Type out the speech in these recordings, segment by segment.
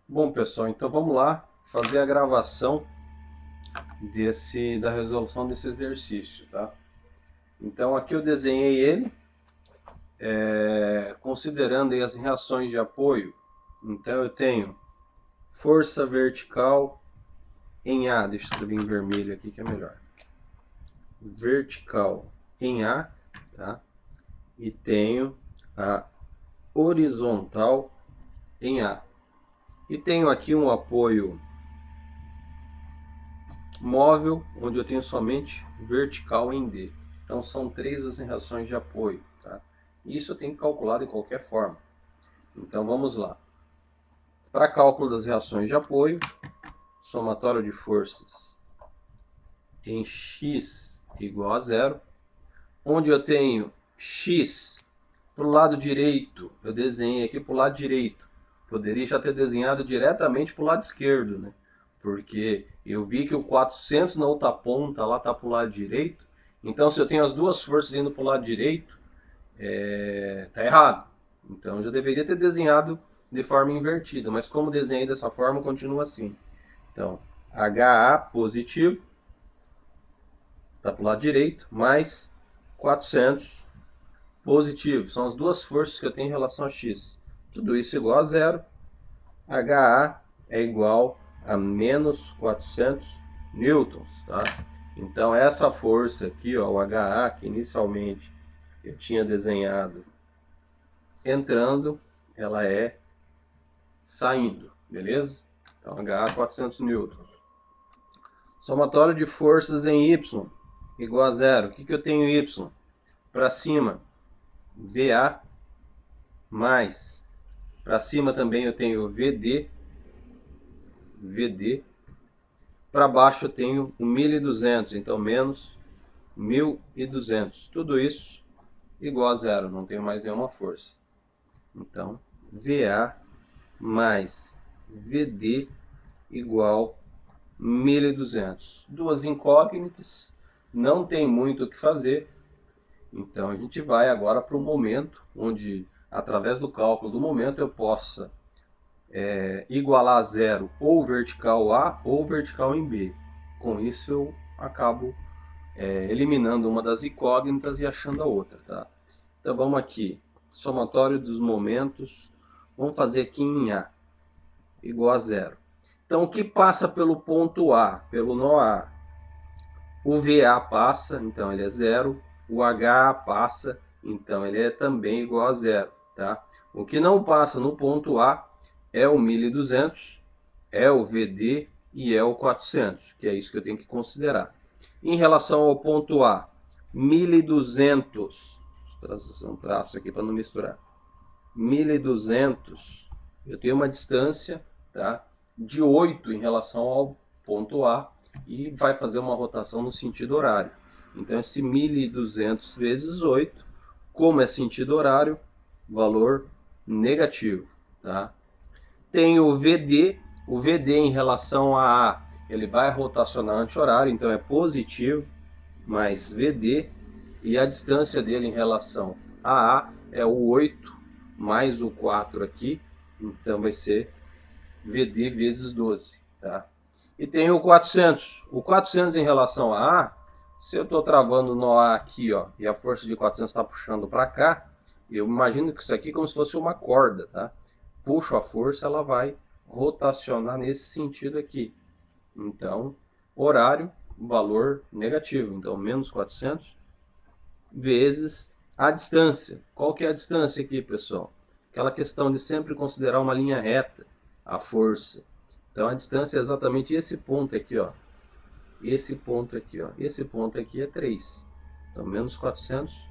Bom, pessoal, então vamos lá fazer a gravação da resolução desse exercício, tá? Então aqui eu desenhei ele, considerando aí as reações de apoio. Então eu tenho força vertical em A, deixa eu escrever em vermelho aqui que é melhor. Vertical em A, tá? E tenho a horizontal em A. E tenho aqui um apoio móvel, onde eu tenho somente vertical em D. Então são três as reações de apoio, tá? Isso eu tenho que calcular de qualquer forma. Então vamos lá. Para cálculo das reações de apoio, somatório de forças em x igual a zero, onde eu tenho x para o lado direito, eu desenhei aqui para o lado direito. Poderia já ter desenhado diretamente para o lado esquerdo, né? Porque eu vi que o 400 na outra ponta lá está para o lado direito. Então, se eu tenho as duas forças indo para o lado direito, tá errado. Então, eu já deveria ter desenhado de forma invertida. Mas como desenhei dessa forma, continua assim. Então, HA positivo, está para o lado direito, mais 400 positivo. São as duas forças que eu tenho em relação a x. Tudo isso igual a zero. HA é igual a menos 400 newtons, tá? Então essa força aqui, ó, o HA, que inicialmente eu tinha desenhado entrando, ela é saindo, beleza? Então HA 400 newtons. Somatório de forças em Y igual a zero. O que eu tenho em Y? Para cima, VA mais. Para cima também eu tenho VD. Para baixo eu tenho 1.200, então menos 1.200. Tudo isso igual a zero, não tenho mais nenhuma força. Então, VA mais VD igual 1.200. Duas incógnitas, não tem muito o que fazer. Então a gente vai agora para o momento onde, através do cálculo do momento, eu possa igualar a zero ou vertical A ou vertical em B. Com isso eu acabo eliminando uma das incógnitas e achando a outra, tá? Então vamos aqui, somatório dos momentos, vamos fazer aqui em A, igual a zero. Então o que passa pelo ponto A, pelo nó A? O VA passa, então ele é zero, o HA passa, então ele é também igual a zero, tá? O que não passa no ponto A é o 1.200, é o VD e é o 400, que é isso que eu tenho que considerar. Em relação ao ponto A, 1.200, traço um traço aqui para não misturar. 1.200, eu tenho uma distância, tá, de 8 em relação ao ponto A e vai fazer uma rotação no sentido horário. Então esse 1.200 vezes 8, como é sentido horário, valor negativo, tá? Tem o VD em relação a A, ele vai rotacionar anti-horário, então é positivo, mais VD, e a distância dele em relação a A é o 8 mais o 4 aqui, então vai ser VD vezes 12, tá? E tem o 400. O 400 em relação a A, se eu estou travando no A aqui, ó, e a força de 400 está puxando para cá, eu imagino que isso aqui é como se fosse uma corda, tá? Puxo a força, ela vai rotacionar nesse sentido aqui. Então, horário, valor negativo. Então, menos 400 vezes a distância. Qual que é a distância aqui, pessoal? Aquela questão de sempre considerar uma linha reta, a força. Então, a distância é exatamente esse ponto aqui, ó. Esse ponto aqui, ó. Esse ponto aqui é 3. Então, menos 400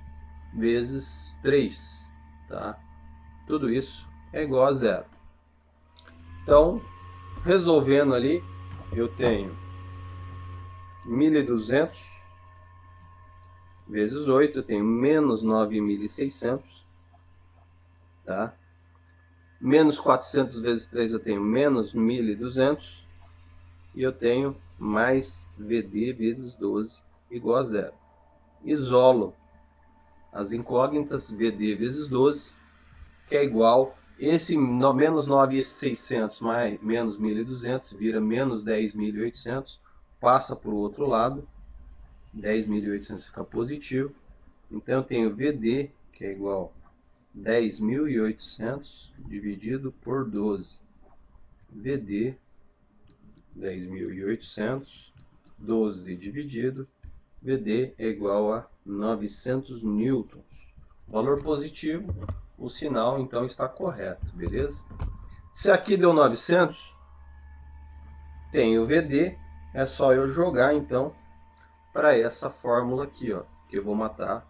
vezes 3, tá? Tudo isso é igual a zero. Então, resolvendo ali, eu tenho 1.200 vezes 8, eu tenho menos 9.600, tá? Menos 400 vezes 3 eu tenho menos 1.200 e eu tenho mais VD vezes 12 igual a zero. Isolo as incógnitas, VD vezes 12, que é igual Esse menos 9.600 mais menos 1.200 vira menos 10.800, passa para o outro lado, 10.800 fica positivo. Então eu tenho VD, que é igual a 10.800 dividido por 12. VD, 10.800, 12 dividido, VD é igual a 900 newtons. Valor positivo, o sinal então está correto, beleza? Se aqui deu 900, tem o VD, é só eu jogar então para essa fórmula aqui, ó, que eu vou matar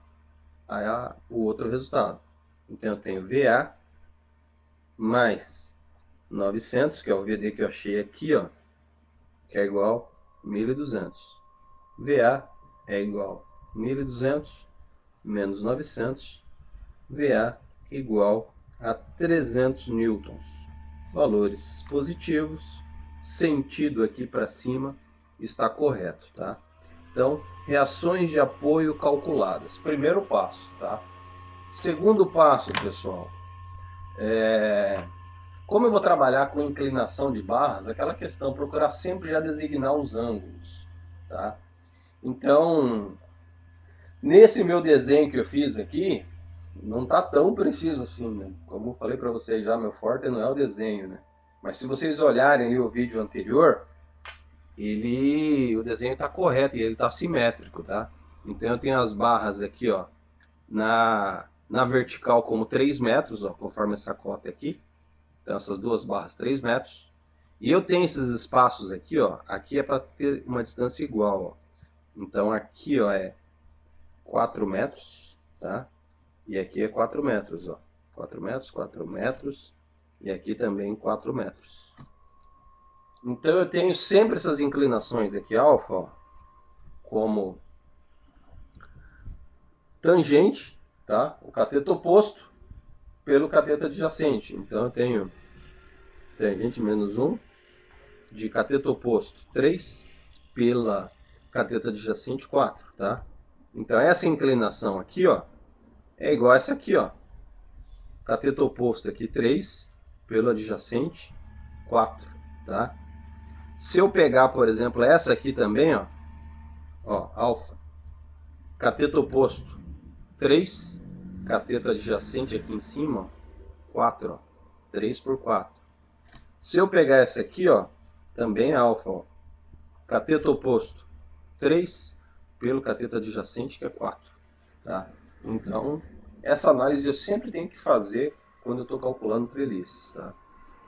o outro resultado. Então eu tenho VA mais 900, que é o VD que eu achei aqui, ó, que é igual a 1.200. VA é igual a 1.200 menos 900, VA igual a 300 newtons. Valores positivos, sentido aqui para cima está correto, tá? Então, reações de apoio calculadas. Primeiro passo, tá? Segundo passo, pessoal, como eu vou trabalhar com inclinação de barras, aquela questão, procurar sempre já designar os ângulos, tá? Então, nesse meu desenho que eu fiz aqui, não está tão preciso assim, né? Como eu falei para vocês já, meu forte não é o desenho, né? Mas se vocês olharem ali o vídeo anterior, o desenho está correto e ele está simétrico, tá? Então eu tenho as barras aqui, ó, na vertical como 3 metros, ó, conforme essa cota aqui. Então essas duas barras 3 metros. E eu tenho esses espaços aqui, ó. Aqui é para ter uma distância igual, ó. Então aqui, ó, é 4 metros, tá? E aqui é 4 metros, ó. 4 metros, 4 metros. E aqui também 4 metros. Então eu tenho sempre essas inclinações aqui, alfa, ó, como tangente, tá? O cateto oposto pelo cateto adjacente. Então eu tenho tangente menos 1 de cateto oposto 3 pela cateto adjacente 4, tá? Então essa inclinação aqui, ó, é igual a essa aqui, ó. Cateto oposto aqui 3 pelo adjacente 4, tá? Se eu pegar, por exemplo, essa aqui também, ó, alfa, cateto oposto 3, cateto adjacente aqui em cima, ó, 4, ó, 3 por 4. Se eu pegar essa aqui, ó, também é alfa, ó, cateto oposto 3 pelo cateto adjacente, que é 4, tá? Então, essa análise eu sempre tenho que fazer quando eu estou calculando treliçes, tá?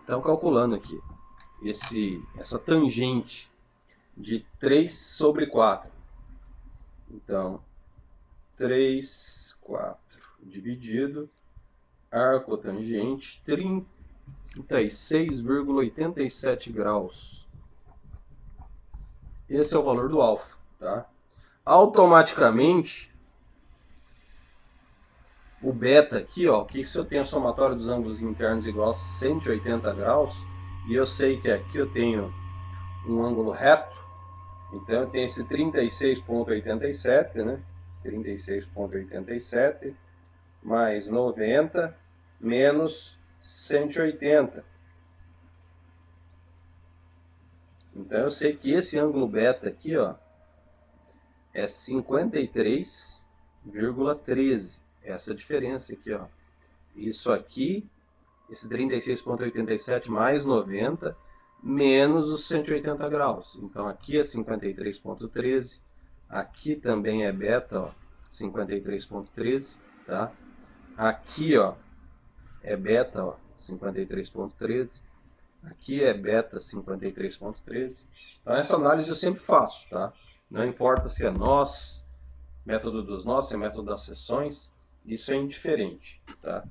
Então, calculando aqui essa tangente de 3 sobre 4. Então, 3, 4 dividido, arco tangente, 36,87 graus. Esse é o valor do alfa, tá? Automaticamente, o beta aqui, ó, que se eu tenho a somatória dos ângulos internos igual a 180 graus, e eu sei que aqui eu tenho um ângulo reto, então eu tenho esse 36,87, né? 36,87 mais 90 menos 180. Então eu sei que esse ângulo beta aqui, ó, é 53,13. Essa diferença aqui, ó. Isso aqui, esse 36,87 mais 90 menos os 180 graus. Então aqui é 53,13. Aqui também é beta, ó, 53,13, tá? Aqui, ó, é beta, ó, 53,13. Aqui é beta 53,13. Então essa análise eu sempre faço, tá? Não importa se é nós, método dos nós, se é método das seções, isso é indiferente, tá?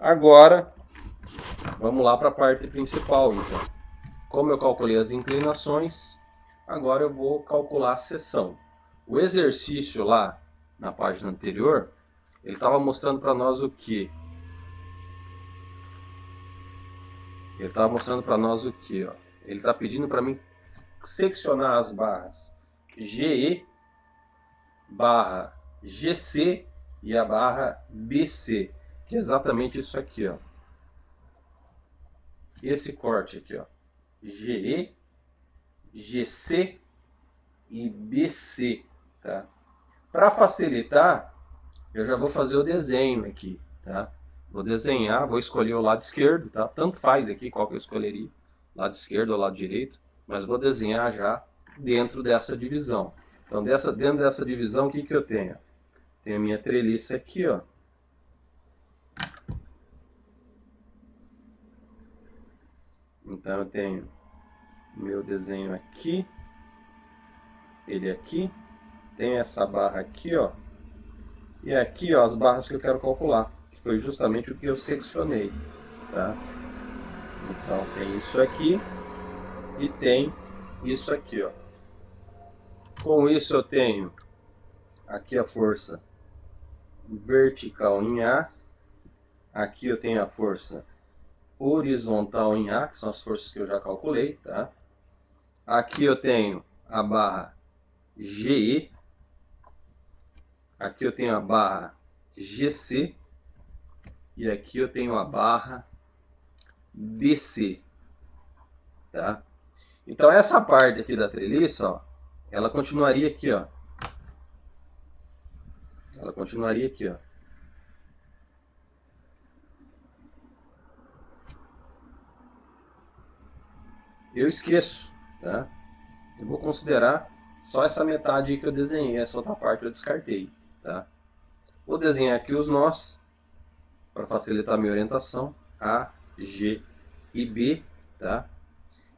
Agora, vamos lá para a parte principal, então. Como eu calculei as inclinações, agora eu vou calcular a seção. O exercício lá, na página anterior, ele estava mostrando para nós o quê? Ele estava mostrando para nós o quê? Ó? Ele está pedindo para mim seccionar as barras GE, barra GC e a barra BC, que é exatamente isso aqui, ó. esse corte aqui, ó, GE, GC e BC, tá? Para facilitar, eu já vou fazer o desenho aqui, tá? Vou desenhar, vou escolher o lado esquerdo, tá? Tanto faz aqui qual que eu escolheria, lado esquerdo ou lado direito, mas vou desenhar já dentro dessa divisão. Então, dentro dessa divisão, o que que eu tenho? Tenho a minha treliça aqui, ó. Então, eu tenho meu desenho aqui, ele aqui, tem essa barra aqui, ó, e aqui, ó, as barras que eu quero calcular, que foi justamente o que eu seccionei, tá? Então, tem isso aqui e tem isso aqui, ó. Com isso eu tenho aqui a força vertical em A, aqui eu tenho a força horizontal em A, que são as forças que eu já calculei, tá? Aqui eu tenho a barra GE, aqui eu tenho a barra GC e aqui eu tenho a barra BC, tá? Então essa parte aqui da treliça, ó, ela continuaria aqui, ó. Ela continuaria aqui, ó. Eu esqueço, tá? Eu vou considerar só essa metade que eu desenhei, essa outra parte eu descartei, tá? Vou desenhar aqui os nós, para facilitar a minha orientação, A, G e B, tá?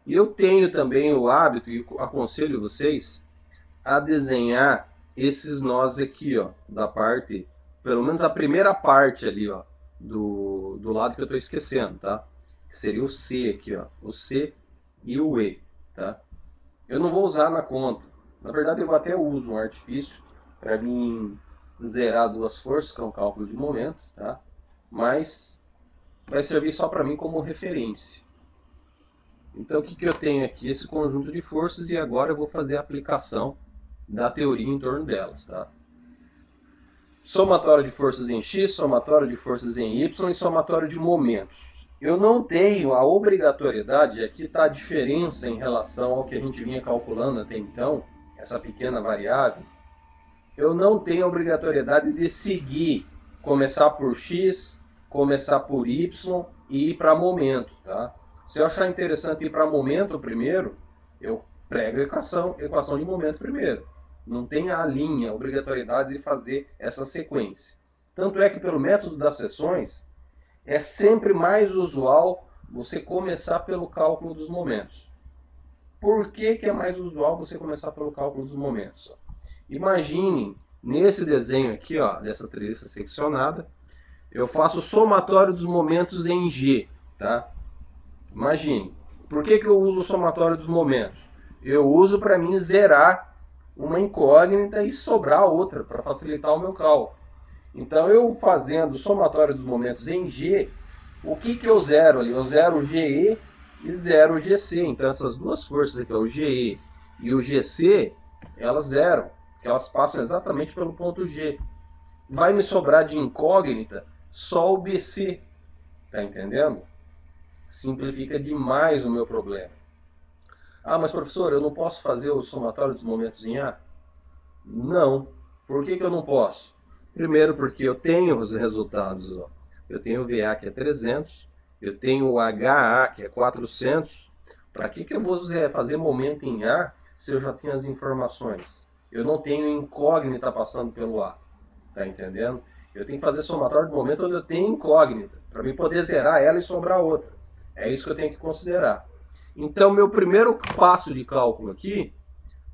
E eu tenho também o hábito, e aconselho vocês, a desenhar esses nós aqui, ó, da parte, pelo menos a primeira parte ali, ó, do lado que eu estou esquecendo, tá? Que seria o C aqui, ó, o C e o E, tá? Eu não vou usar na conta. Na verdade, eu até uso um artifício para mim zerar duas forças, que é um cálculo de momento, tá? Mas vai servir só para mim como referência. Então, o que que eu tenho aqui? Esse conjunto de forças e agora eu vou fazer a aplicação da teoria em torno delas, tá? Somatório de forças em X, somatório de forças em Y e somatório de momentos. Eu não tenho a obrigatoriedade, aqui está a diferença em relação ao que a gente vinha calculando até então, essa pequena variável. Eu não tenho a obrigatoriedade de seguir, começar por X, começar por Y e ir para momento, tá? Se eu achar interessante ir para momento primeiro, eu prego a equação de momento primeiro. Não tem a linha, a obrigatoriedade de fazer essa sequência. Tanto é que pelo método das seções, é sempre mais usual você começar pelo cálculo dos momentos. Por que que é mais usual você começar pelo cálculo dos momentos? Imaginem, nesse desenho aqui, ó, dessa treliça seccionada, eu faço o somatório dos momentos em G, tá? Imagine. Por que que eu uso o somatório dos momentos? Eu uso para mim zerar uma incógnita e sobrar outra, para facilitar o meu cálculo. Então, eu fazendo o somatório dos momentos em G, o que que eu zero ali? Eu zero o GE e zero o GC. Então, essas duas forças aqui, o GE e o GC, elas zeram, porque elas passam exatamente pelo ponto G. Vai me sobrar de incógnita só o BC, tá entendendo? Simplifica demais o meu problema. Ah, mas professor, eu não posso fazer o somatório dos momentos em A? Não. Por que que eu não posso? Primeiro porque eu tenho os resultados, ó. Eu tenho o VA que é 300, eu tenho o HA que é 400. Para que que eu vou fazer momento em A se eu já tenho as informações? Eu não tenho incógnita passando pelo A, tá entendendo? Eu tenho que fazer somatório de momento onde eu tenho incógnita, para mim poder zerar ela e sobrar outra. É isso que eu tenho que considerar. Então, meu primeiro passo de cálculo aqui,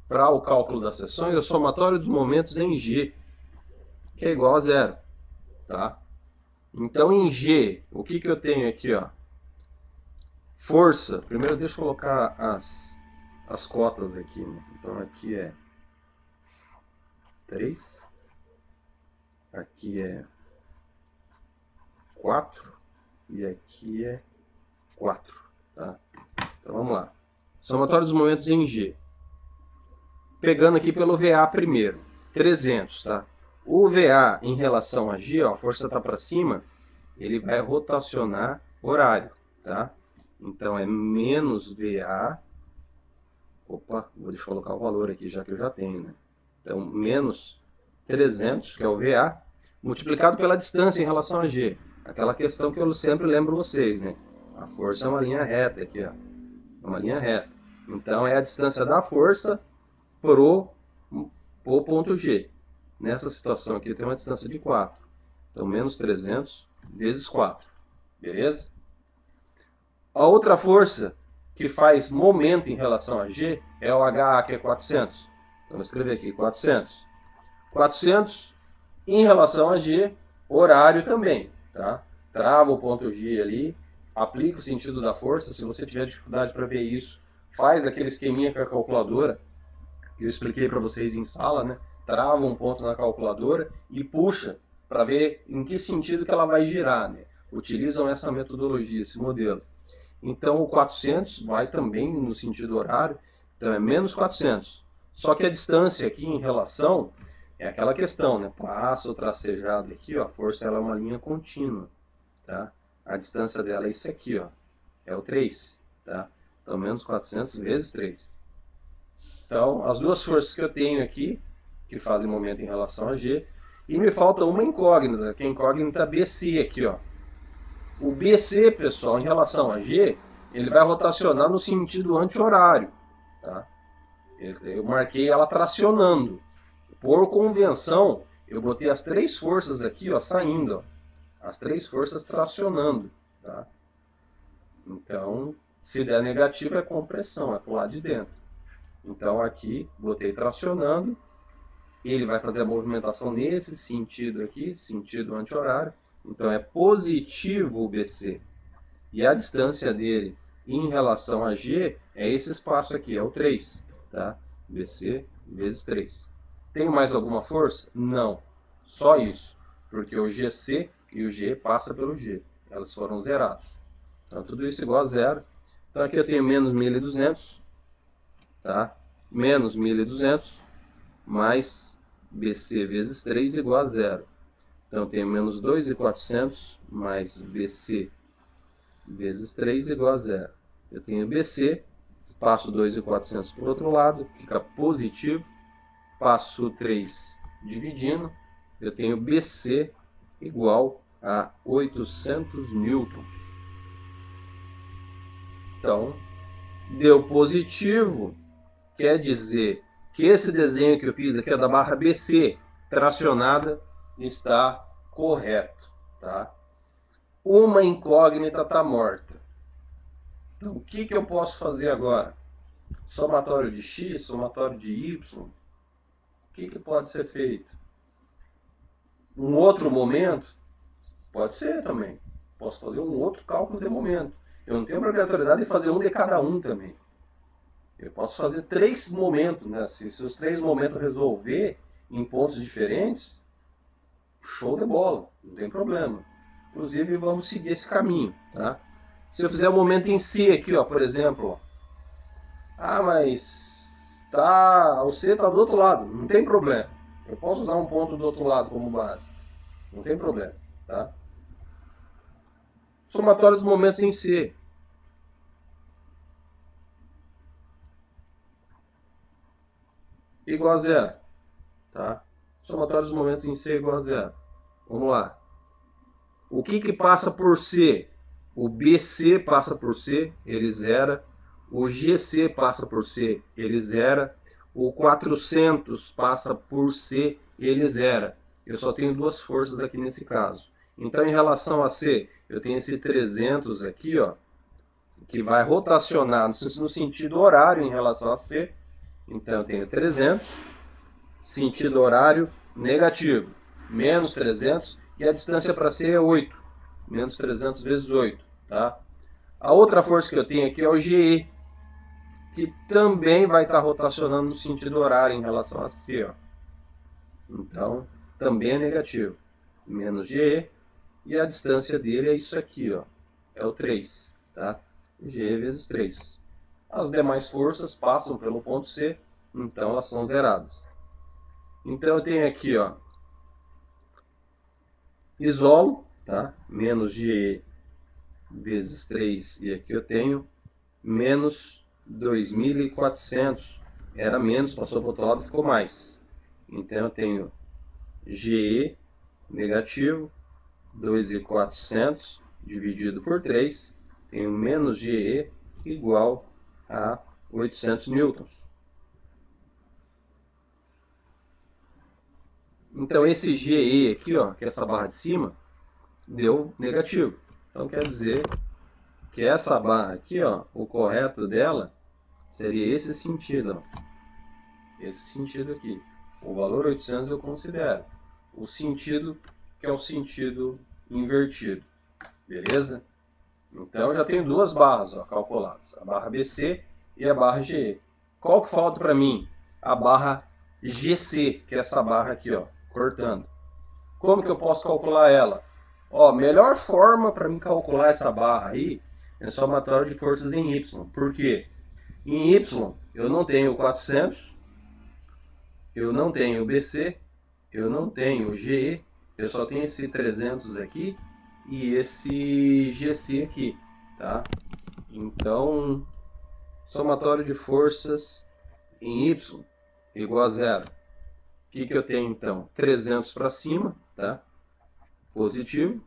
para o cálculo das seções, é o somatório dos momentos em G, que é igual a zero, tá? Então, em G, o que que eu tenho aqui, ó? Força. Primeiro, deixa eu colocar as cotas aqui, né? Então, aqui é 3. Aqui é 4. E aqui é 4, tá? Então, vamos lá. Somatório dos momentos em G. Pegando aqui pelo VA primeiro. 300, tá? O VA em relação a G, ó, a força está para cima, ele vai rotacionar horário, tá? Então é menos VA. Opa, deixa eu colocar o valor aqui, já que eu já tenho, né? Então, menos 300, que é o VA, multiplicado pela distância em relação a G. Aquela questão que eu sempre lembro vocês, né? A força é uma linha reta aqui, ó. É uma linha reta. Então, é a distância da força pro ponto G. Nessa situação aqui tem uma distância de 4. Então, menos 300 vezes 4. Beleza? A outra força que faz momento em relação a G é o HA, que é 400. Então, vou escrever aqui 400. 400 em relação a G, horário também. Tá? Trava o ponto G ali, aplica o sentido da força. Se você tiver dificuldade para ver isso, faz aquele esqueminha com a calculadora que eu expliquei para vocês em sala, né? Trava um ponto na calculadora e puxa para ver em que sentido que ela vai girar. Né? Utilizam essa metodologia, esse modelo. Então o 400 vai também no sentido horário, então é menos 400. Só que a distância aqui em relação é aquela questão, né? Passa o tracejado aqui, ó, a força ela é uma linha contínua, tá? A distância dela é isso aqui, ó, é o 3, tá? Então menos 400 vezes 3. Então as duas forças que eu tenho aqui, que fazem momento em relação a G, e me falta uma incógnita, que é a incógnita BC aqui, ó. O BC, pessoal, em relação a G, ele vai rotacionar no sentido anti-horário. Tá? Eu marquei ela tracionando. Por convenção, eu botei as três forças aqui, ó, saindo. Ó. As três forças tracionando. Tá? Então, se der negativo, é compressão, é pro lado de dentro. Então, aqui, botei tracionando. Ele vai fazer a movimentação nesse sentido aqui, sentido anti-horário. Então, é positivo o BC. E a distância dele em relação a G é esse espaço aqui, é o 3. Tá? BC vezes 3. Tem mais alguma força? Não. Só isso. Porque o GC e o G passa pelo G. Elas foram zerados. Então, tudo isso igual a zero. Então, aqui eu tenho menos 1.200. Tá? Menos 1.200 mais BC vezes 3 igual a zero. Então, eu tenho menos 2.400 mais BC vezes 3 igual a zero. Eu tenho BC, passo 2.400 para o outro lado, fica positivo. Passo 3 dividindo, eu tenho BC igual a 800 newtons. Então, deu positivo, quer dizer que esse desenho que eu fiz aqui da barra BC tracionada está correto. Tá? Uma incógnita está morta. Então, o que eu posso fazer agora? Somatório de x, somatório de y. O que pode ser feito? Um outro momento? Pode ser também. Posso fazer um outro cálculo de momento. Eu não tenho obrigatoriedade de fazer um de cada um também. Eu posso fazer 3 momentos. Né? Se os 3 momentos resolver em pontos diferentes, show de bola. Não tem problema. Inclusive, vamos seguir esse caminho. Tá? Se eu fizer o momento em C aqui, ó, por exemplo, ó. Ah, mas o C está do outro lado, não tem problema. Eu posso usar um ponto do outro lado como base, não tem problema, tá? Somatório dos momentos em C. Igual a zero, tá? Somatório dos momentos em C igual a zero. Vamos lá. O que passa por C? O BC passa por C, ele zera. O GC passa por C, ele zera. O 400 passa por C, ele zera. Eu só tenho duas forças aqui nesse caso. Então, em relação a C, eu tenho esse 300 aqui, ó, que vai rotacionar no sentido horário em relação a C. Então, eu tenho 300, sentido horário negativo, menos 300, e a distância para C é 8. Menos 300 vezes 8. Tá? A outra força que eu tenho aqui é o GE, que também vai estar rotacionando no sentido horário em relação a C. Ó. Então, também é negativo. Menos GE, e a distância dele é isso aqui, ó. É o 3. Tá? GE vezes 3. As demais forças passam pelo ponto C, então elas são zeradas. Então eu tenho aqui, ó, isolo, tá? Menos GE vezes 3, e aqui eu tenho menos 2.400. Era menos, passou para o outro lado, ficou mais. Então eu tenho GE negativo, 2.400 dividido por 3, tenho menos GE igual a 800 newtons. Então esse GE aqui, ó, que é essa barra de cima, deu negativo. Então quer dizer que essa barra aqui, ó, o correto dela seria esse sentido, ó. Esse sentido aqui. O valor 800 eu considero. O sentido que é o sentido invertido. Beleza? Então eu já tenho duas barras, ó, calculadas. A barra BC e a barra GE. Qual que falta para mim? A barra GC, que é essa barra aqui, ó, cortando. Como que eu posso calcular ela? Ó, melhor forma para mim calcular essa barra aí é somatório de forças em Y. Por quê? Em Y eu não tenho 400, eu não tenho BC, eu não tenho GE, eu só tenho esse 300 aqui e esse GC aqui, tá? Então, somatório de forças em Y igual a zero. O que eu tenho então? 300 para cima, tá? Positivo,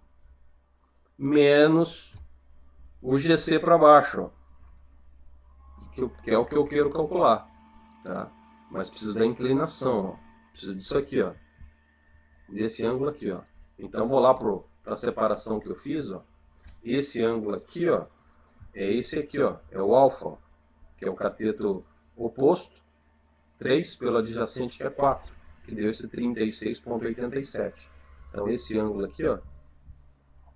menos o GC para baixo, ó, que é o que eu quero calcular, tá? Mas preciso da inclinação, ó. Preciso disso aqui, ó, desse ângulo aqui, ó. Então vou lá para a separação que eu fiz, ó. Esse ângulo aqui, ó, é esse aqui, ó, é o alfa, ó, que é o cateto oposto, 3 pelo adjacente, que é 4, que deu esse 36,87. Então esse ângulo aqui, ó,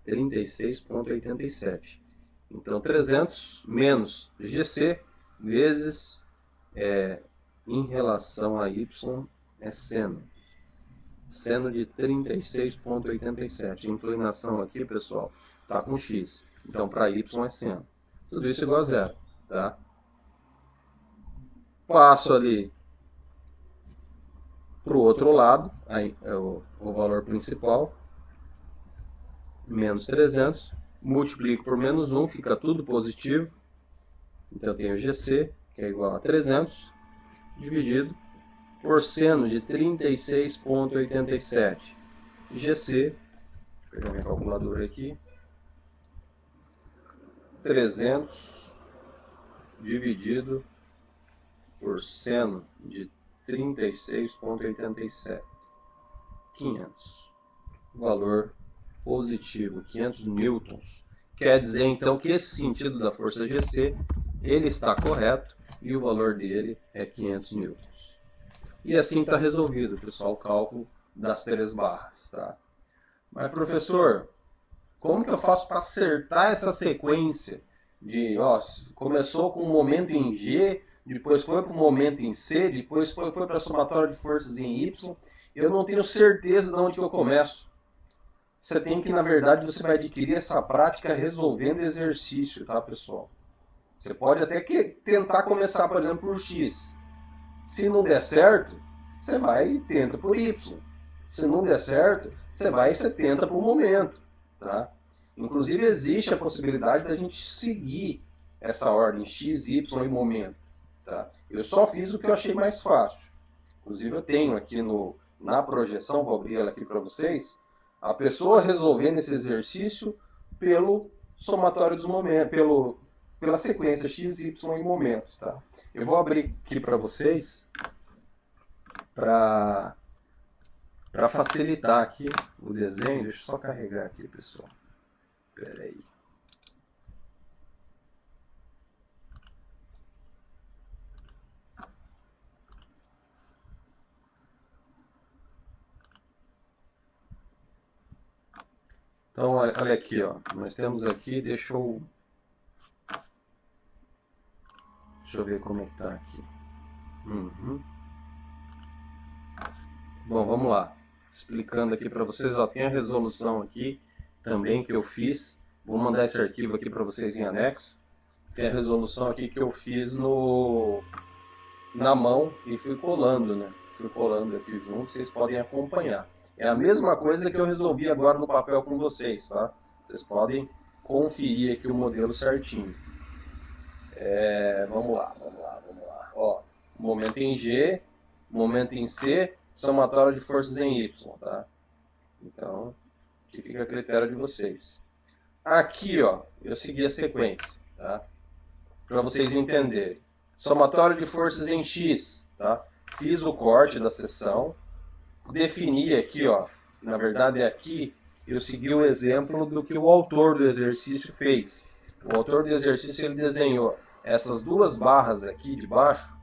36,87. Então 300 menos GC vezes em relação a Y é seno. Seno de 36,87. A inclinação aqui, pessoal, está com X. Então para Y é seno. Tudo isso igual a zero. Tá? Passo ali para o outro lado, aí é o valor principal, menos 300. Multiplico por menos 1, fica tudo positivo. Então eu tenho GC, que é igual a 300, dividido por seno de 36,87. GC, deixa eu pegar minha calculadora aqui, 300 dividido por seno de 36,87. 500. Valor positivo, 500 newtons. Quer dizer então que esse sentido da força GC ele está correto e o valor dele é 500 newtons. E assim está resolvido, pessoal, o cálculo das 3 barras. Tá? Mas, professor, como que eu faço para acertar essa sequência de, ó, começou com um momento em G, depois foi para o momento em C, depois foi para a somatória de forças em Y, eu não tenho certeza de onde que eu começo. Você tem que, na verdade, você vai adquirir essa prática resolvendo exercício, tá, pessoal? Você pode até tentar começar, por exemplo, por X. Se não der certo, você vai e tenta por Y. Se não der certo, você vai e você tenta por momento, tá? Inclusive existe a possibilidade da gente seguir essa ordem X, Y e momento, tá? Eu só fiz o que eu achei mais fácil. Inclusive eu tenho aqui na projeção, vou abrir ela aqui para vocês, a pessoa resolvendo esse exercício pelo somatório dos momentos, pela sequência X, Y e momento, tá? Eu vou abrir aqui para vocês para facilitar aqui o desenho. Deixa eu só carregar aqui, pessoal. Espera aí. Então, olha aqui, ó. Nós temos aqui, deixa eu ver como é que tá aqui. Bom, vamos lá. Explicando aqui para vocês, ó, tem a resolução aqui também que eu fiz. Vou mandar esse arquivo aqui para vocês em anexo. Tem a resolução aqui que eu fiz na mão e fui colando, né? Fui colando aqui junto, vocês podem acompanhar. É a mesma coisa que eu resolvi agora no papel com vocês, tá? Vocês podem conferir aqui o modelo certinho. Vamos lá. Ó, momento em G, momento em C, somatório de forças em Y, tá? Então, que fica a critério de vocês. Aqui, ó, eu segui a sequência, tá? Para vocês entenderem. Somatório de forças em X, tá? Fiz o corte da seção, defini aqui, ó, na verdade é aqui, eu segui o exemplo do que o autor do exercício fez. O autor do exercício, ele desenhou essas duas barras aqui de baixo,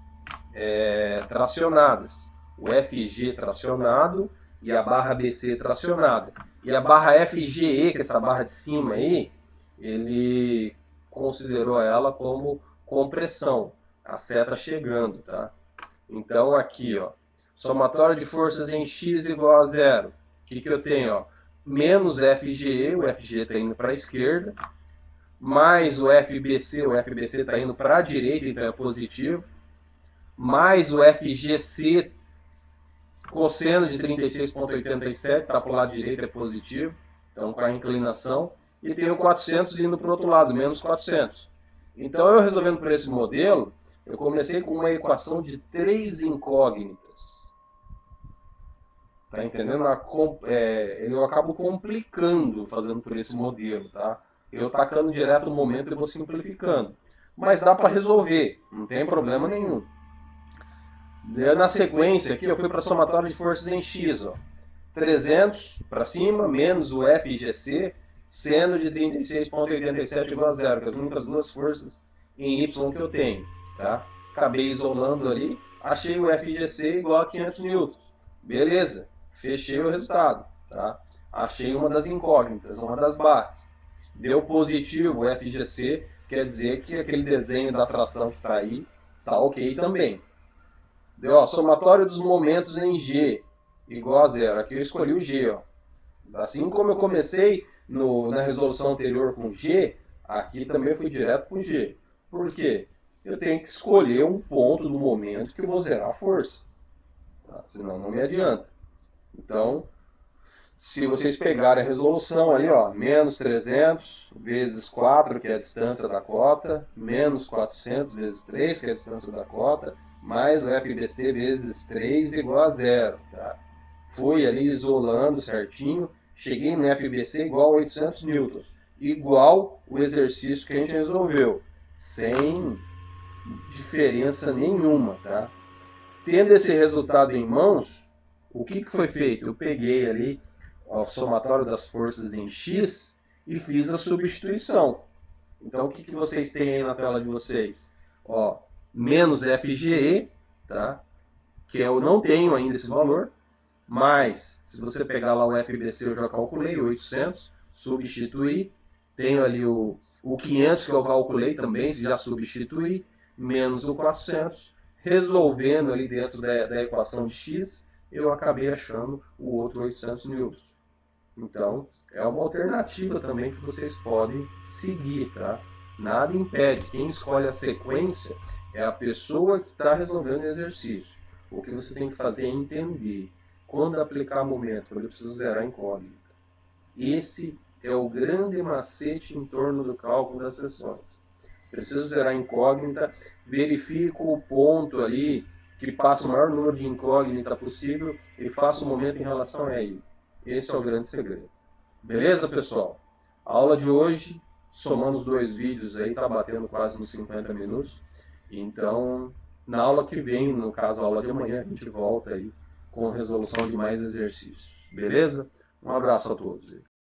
tracionadas. O FG tracionado e a barra BC tracionada. E a barra FGE, que é essa barra de cima aí, ele considerou ela como compressão. A seta chegando, tá? Então aqui, ó, somatório de forças em X igual a zero. O que eu tenho, ó? Menos FGE, o FGE está indo para a esquerda, mais o FBC está indo para a direita, então é positivo, mais o FGC, cosseno de 36,87, está para o lado direito, é positivo, então com a inclinação, e tem o 400 indo para o outro lado, menos 400. Então eu resolvendo por esse modelo, eu comecei com uma equação de 3 incógnitas. Tá entendendo? Eu acabo complicando fazendo por esse modelo, tá? Eu tacando direto no momento e vou simplificando. Mas dá para resolver, não tem problema nenhum. Na sequência aqui eu fui para somatório de forças em X, ó. 300 para cima, menos o FGC, seno de 36,87 igual a zero, que é as únicas duas forças em Y que eu tenho, tá? Acabei isolando ali, achei o FGC igual a 500 newtons. Beleza, fechei o resultado, tá? Achei uma das incógnitas, uma das barras. Deu positivo o FGC, quer dizer que aquele desenho da tração que está aí tá ok também. Deu, ó, somatório dos momentos em G igual a zero. Aqui eu escolhi o G, ó. Assim como eu comecei na resolução anterior com G, aqui também fui direto com G. Por quê? Eu tenho que escolher um ponto do momento que eu vou zerar a força. Tá? Senão não me adianta. Então, se vocês pegarem a resolução ali, ó, menos 300 vezes 4, que é a distância da cota, menos 400 vezes 3, que é a distância da cota, mais o FBC vezes 3 igual a zero. Tá? Fui ali isolando certinho, cheguei no FBC igual a 800 newtons, igual o exercício que a gente resolveu, sem diferença nenhuma. Tá? Tendo esse resultado em mãos, o que foi feito? Eu peguei ali o somatório das forças em X e fiz a substituição. Então, o que vocês têm aí na tela de vocês? Ó, menos FGE, tá? Que eu não tenho ainda esse valor, mas se você pegar lá o FBC, eu já calculei, 800, substituir, tenho ali o 500 que eu calculei também, já substituí, menos o 400, resolvendo ali dentro da equação de X, eu acabei achando o outro 800 newtons. Então, é uma alternativa também que vocês podem seguir, tá? Nada impede. Quem escolhe a sequência é a pessoa que está resolvendo o exercício. O que você tem que fazer é entender quando aplicar momento, quando eu preciso zerar a incógnita. Esse é o grande macete em torno do cálculo das seções. Preciso zerar a incógnita, verifico o ponto ali que passa o maior número de incógnita possível e faço o momento em relação a ele. Esse é o grande segredo. Beleza, pessoal? A aula de hoje, somando os dois vídeos aí, tá batendo quase nos 50 minutos. Então, na aula que vem, no caso a aula de amanhã, a gente volta aí com resolução de mais exercícios. Beleza? Um abraço a todos.